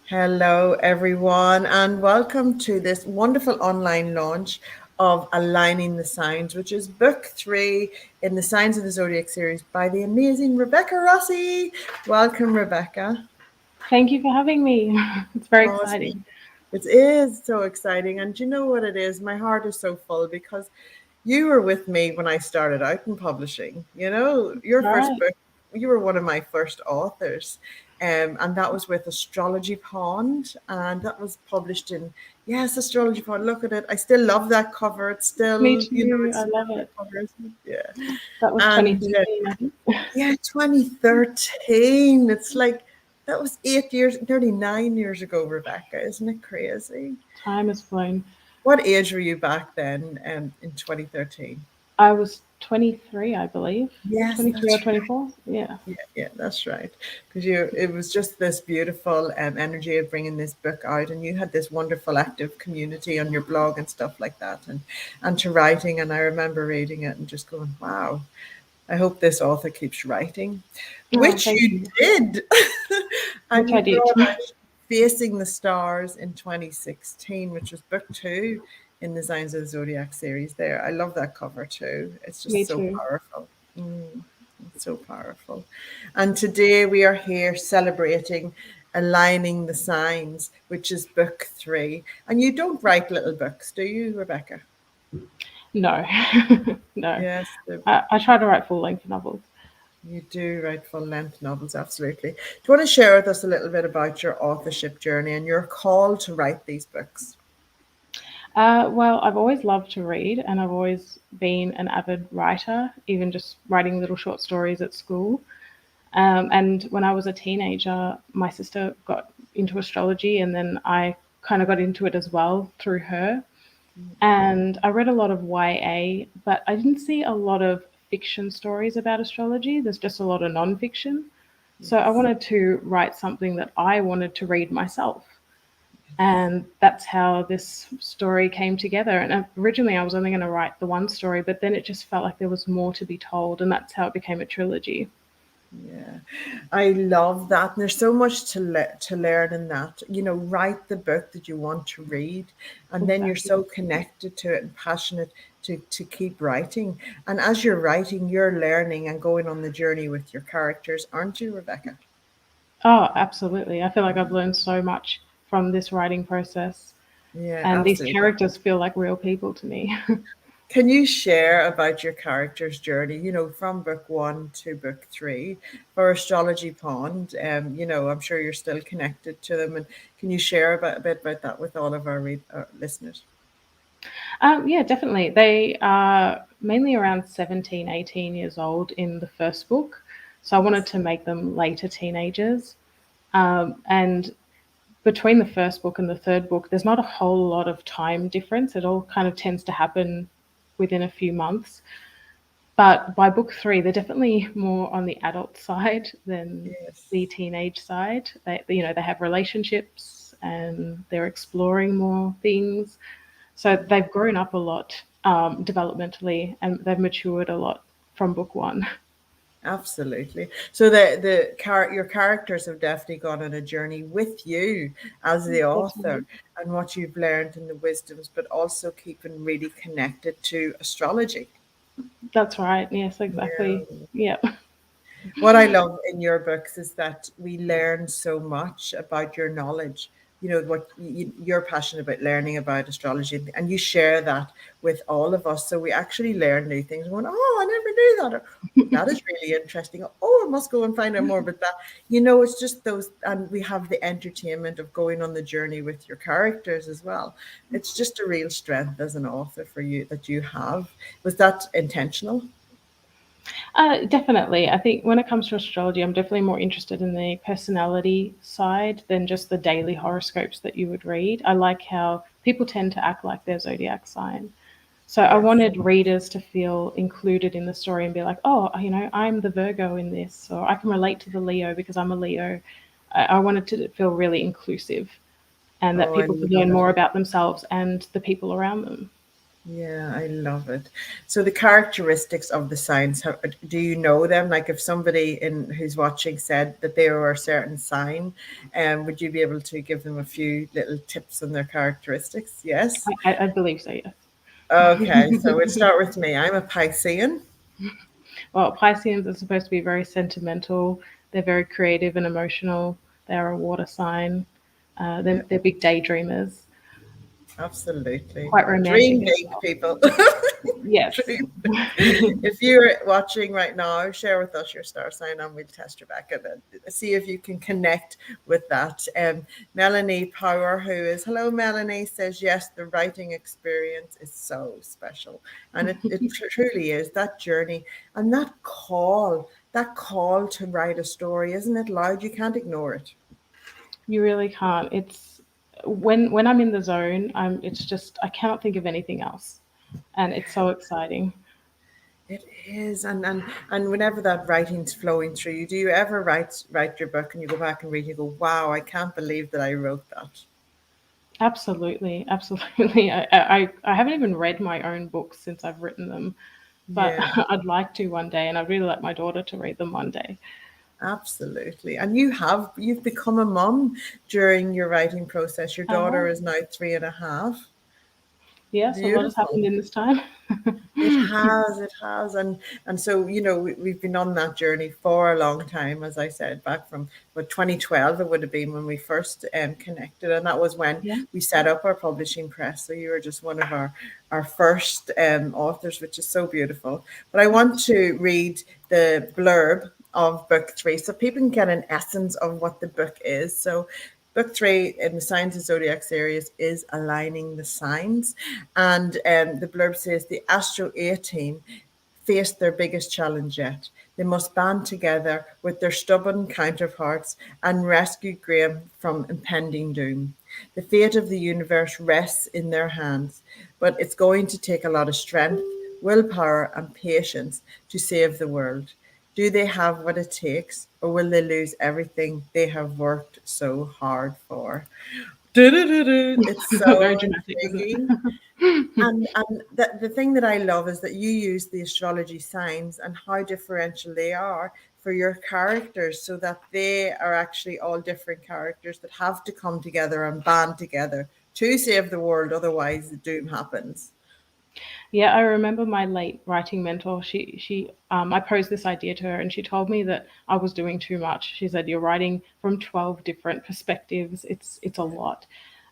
Hello, everyone, and welcome to this wonderful online launch of Aligning the Signs, which is book 3 in the Signs of the Zodiac series by the amazing Rebecca Rossi. Welcome, Rebecca. Thank you for having me. It's very Oh, exciting. it is so exciting. And do you know what it is? My heart is so full because you were with me when I started out in publishing. You know, your All first right. book, you were one of my first authors. And that was with Astrology Pond. And that was published in, yes, Astrology Pond. Look at it. I still love that cover. It's Me still, too. it's I still love the it. cover, isn't it? Yeah. That was And 2013, I think. yeah, 2013. It's like, that was 8 years, nearly 9 years ago, Rebecca. Isn't it crazy? Time has flown. What age were you back then in 2013? I was 23, I believe. Yes, 23 or that's 24. Yeah. yeah, that's right. Because it was just this beautiful energy of bringing this book out, and you had this wonderful active community on your blog and stuff like that, and to writing. And I remember reading it and just going, "Wow, I hope this author keeps writing," Oh, which thank you you. did, and Which I you did. brought out Facing the Stars in 2016, which was book 2 in the Signs of the Zodiac series. There, I love that cover too. It's Me just so too. powerful. It's so powerful. And today we are here celebrating Aligning the Signs, which is book 3. And you don't write little books, do you, Rebecca? No. No. Yes, I try to write full length novels. you do write full length novels, absolutely. Do you want to share with us a little bit about your authorship journey and your call to write these books? Well, I've always loved to read and I've always been an avid writer, even just writing little short stories at school. And when I was a teenager, my sister got into astrology, and then I kind of got into it as well through her. And I read a lot of YA, but I didn't see a lot of fiction stories about astrology. There's just a lot of nonfiction. So I Yes. wanted to write something that I wanted to read myself. And that's how this story came together. And originally, I was only going to write the one story, but then it just felt like there was more to be told. And that's how it became a trilogy. Yeah, I love that. And there's so much to learn in that. You know, write the book that you want to read, and then you're Exactly. so connected to it and passionate to keep writing. And as you're writing, you're learning and going on the journey with your characters, aren't you, Rebecca? Oh, absolutely. I feel like I've learned so much from this writing process. Yeah, And these absolutely. characters feel like real people to me. Can you share about your character's journey, from book 1 to book 3 for Astrology Pond? I'm sure you're still connected to them. And can you share a bit about that with all of our listeners? Yeah, definitely. They are mainly around 17, 18 years old in the first book. So I wanted to make them later teenagers. And between the first book and the third book, there's not a whole lot of time difference. It all kind of tends to happen within a few months. But by book 3, they're definitely more on the adult side than the Yes. teenage side. They have relationships and they're exploring more things. So they've grown up a lot developmentally, and they've matured a lot from book 1. Absolutely. So your characters have definitely gone on a journey with you as the author Definitely. and what you've learned and the wisdoms, but also keeping really connected to astrology. That's right. Yes, exactly. Yeah. Yeah. What I love in your books is that we learn so much about your knowledge. You know, what you're passionate about learning about astrology, and you share that with all of us. So we actually learn new things. Going, oh, I never knew that. Or, oh, that is really interesting. Oh, I must go and find out more about that. It's just those, and we have the entertainment of going on the journey with your characters as well. It's just a real strength as an author for you that you have. Was that intentional? Definitely. I think when it comes to astrology, I'm definitely more interested in the personality side than just the daily horoscopes that you would read. I like how people tend to act like their zodiac sign. So I Yes. wanted readers to feel included in the story and be like, oh, I'm the Virgo in this, or I can relate to the Leo because I'm a Leo. I wanted to feel really inclusive and that Oh, I people could love learn it. more about themselves and the people around them. Yeah, I love it. So the characteristics of the signs, do you know them? Like if somebody in who's watching said that they were a certain sign, would you be able to give them a few little tips on their characteristics? Yes. I believe so, yes. Okay, so we'll start with me. I'm a Piscean. Well, Pisceans are supposed to be very sentimental. They're very creative and emotional. They are a water sign. Yeah, They're big daydreamers, absolutely. quite romantic Dream as big, well. people. Yes. Dream big. If you're watching right now, share with us your star sign and we'll test Rebecca and see if you can connect with that. Melanie Power, who is, hello, Melanie, says, yes, the writing experience is so special. And it truly is that journey and that call to write a story, isn't it loud? You can't ignore it. You really can't. It's when I'm in the zone, it's just I cannot think of anything else. And it's so exciting. It is, and whenever that writing's flowing through you, do you ever write your book and you go back and read, and you go, "Wow, I can't believe that I wrote that." Absolutely, absolutely. I haven't even read my own books since I've written them, but Yeah, I'd like to one day, and I'd really like my daughter to read them one day. absolutely. And you've become a mom during your writing process. Your I daughter have. is now 3.5. Yes, a lot has Beautiful. happened in this time. It has, and so we've been on that journey for a long time, as I said, back from 2012 it would have been when we first connected, and that was when Yeah. we set up our publishing press. So you were just one of our first authors, which is so beautiful. But I want to read the blurb of book three, so people can get an essence of what the book is. So book three in the Signs of Zodiac series is Aligning the Signs. And the blurb says the Astro A team faced their biggest challenge yet. They must band together with their stubborn counterparts and rescue Graham from impending doom. The fate of the universe rests in their hands, but it's going to take a lot of strength, willpower, and patience to save the world. Do they have what it takes, or will they lose everything they have worked so hard for? Do-do-do-do. It's Very so dramatic, isn't intriguing. it? And the thing that I love is that you use the astrology signs and how differential they are for your characters, so that they are actually all different characters that have to come together and band together to save the world, otherwise the doom happens. Yeah, I remember my late writing mentor. I posed this idea to her, and she told me that I was doing too much. She said, "You're writing from 12 different perspectives. It's a lot."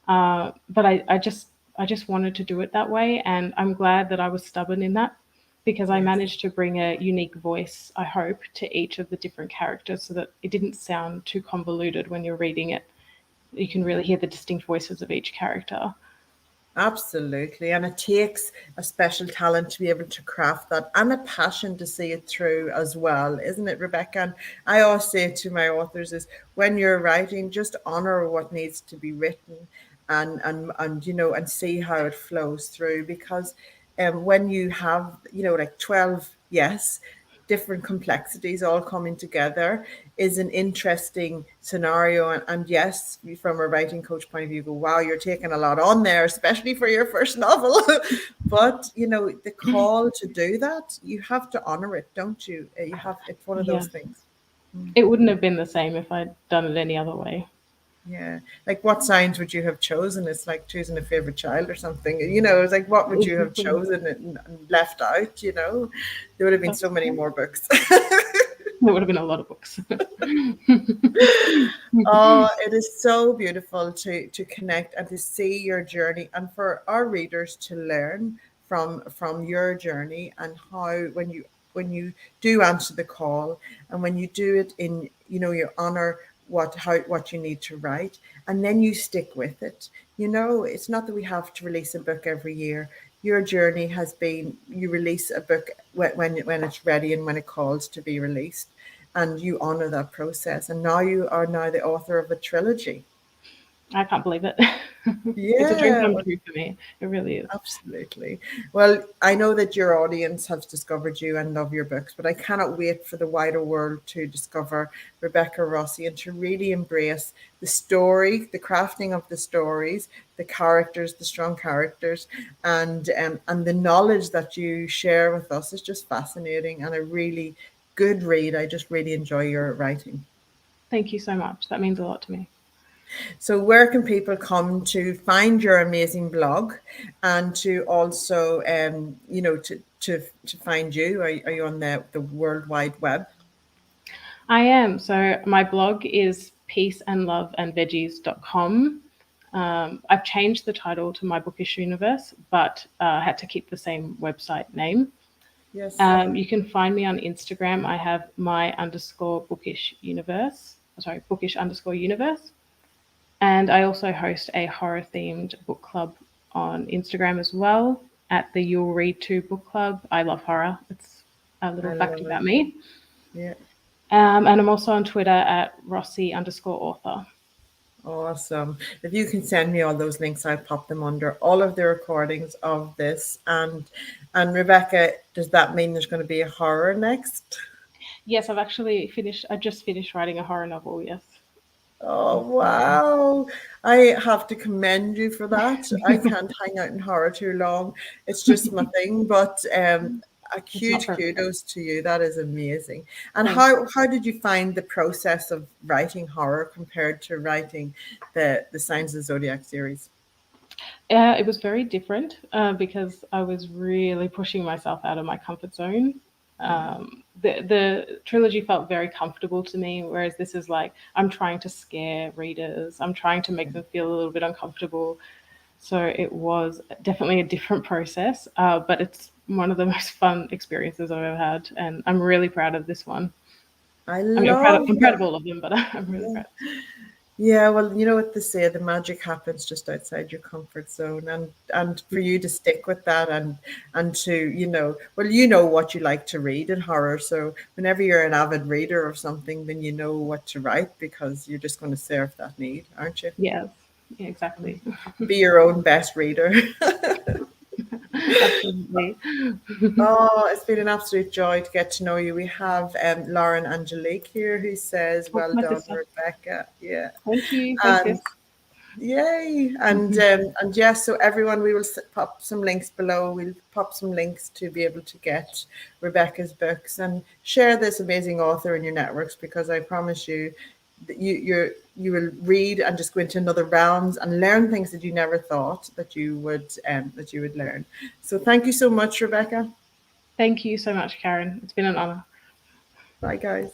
But I just wanted to do it that way, and I'm glad that I was stubborn in that because I Yes. managed to bring a unique voice, I hope, to each of the different characters, so that it didn't sound too convoluted when you're reading it. You can really hear the distinct voices of each character. Absolutely. And it takes a special talent to be able to craft that and a passion to see it through as well, isn't it, Rebecca? And I always say to my authors is when you're writing, just honor what needs to be written and and see how it flows through because when you have, like 12 yes, different complexities all coming together is an interesting scenario. And yes, from a writing coach point of view, go, wow, you're taking a lot on there, especially for your first novel. But the call to do that, you have to honor it, don't you? You have, it's one of Yeah, those things. it wouldn't have been the same if I'd done it any other way. Yeah. Like what signs would you have chosen? It's like choosing a favorite child or something. It's like, what would you have chosen and left out? There would have been That's so many okay. more books. There would have been a lot of books. Oh, it is so beautiful to connect and to see your journey, and for our readers to learn from your journey and how when you do answer the call and when you do it in you honor what you need to write, and then you stick with it. It's not that we have to release a book every year. Your journey has been you release a book when it's ready and when it calls to be released, and you honor that process. And now you are now the author of a trilogy. I can't believe it. It's a dream Yeah, come true for me. It really is. absolutely. Well, I know that your audience has discovered you and love your books, but I cannot wait for the wider world to discover Rebecca Rossi and to really embrace the story, the crafting of the stories, the characters, the strong characters, and the knowledge that you share with us is just fascinating and a really good read. I just really enjoy your writing. Thank you so much. That means a lot to me. So, where can people come to find your amazing blog, and to also, to find you? Are you on the World Wide Web? I am. So my blog is peaceandloveandveggies.com. I've changed the title to My Bookish Universe, but had to keep the same website name. Yes, You can find me on Instagram. I have my underscore bookish universe. Sorry, bookish underscore universe. And I also host a horror themed book club on Instagram as well at the You'll Read To book club. I love horror. It's a little I fact love it. about me. Yeah, And I'm also on Twitter at Rossi underscore author. awesome. If you can send me all those links, I'll pop them under all of the recordings of this. And Rebecca, does that mean there's going to be a horror next? Yes, I've actually finished. I just finished writing a horror novel. Yes. Oh, wow. I have to commend you for that. I can't hang out in horror too long. It's just my thing, but a It's not huge for everyone. kudos to you. That is amazing. And Thank you. how did you find the process of writing horror compared to writing the Signs of Zodiac series? It was very different because I was really pushing myself out of my comfort zone. Yeah. The trilogy felt very comfortable to me, whereas this is like I'm trying to scare readers. I'm trying to make them feel a little bit uncomfortable. So it was definitely a different process, but it's one of the most fun experiences I've ever had, and I'm really proud of this one. I I mean, love I'm proud that. of all of them, but I'm really Yeah. proud. Yeah, well, you know what they say, the magic happens just outside your comfort zone, and for you to stick with that, and to, well, you know what you like to read in horror, so whenever you're an avid reader of something, then you know what to write because you're just going to serve that need, aren't you? Yes, yeah, exactly. Be your own best reader. Absolutely. Oh, it's been an absolute joy to get to know you. We have Lauren Angelique here who says, Oh, "Well my done, sister. Rebecca." Yeah, Thank you. Thanks, sis. and yay! And yes, so everyone, we will pop some links below. We'll pop some links to be able to get Rebecca's books and share this amazing author in your networks because I promise you that you will read and just go into another realms and learn things that you never thought that you would learn. So thank you so much, Rebecca. Thank you so much, Karen. It's been an honor. Bye, guys.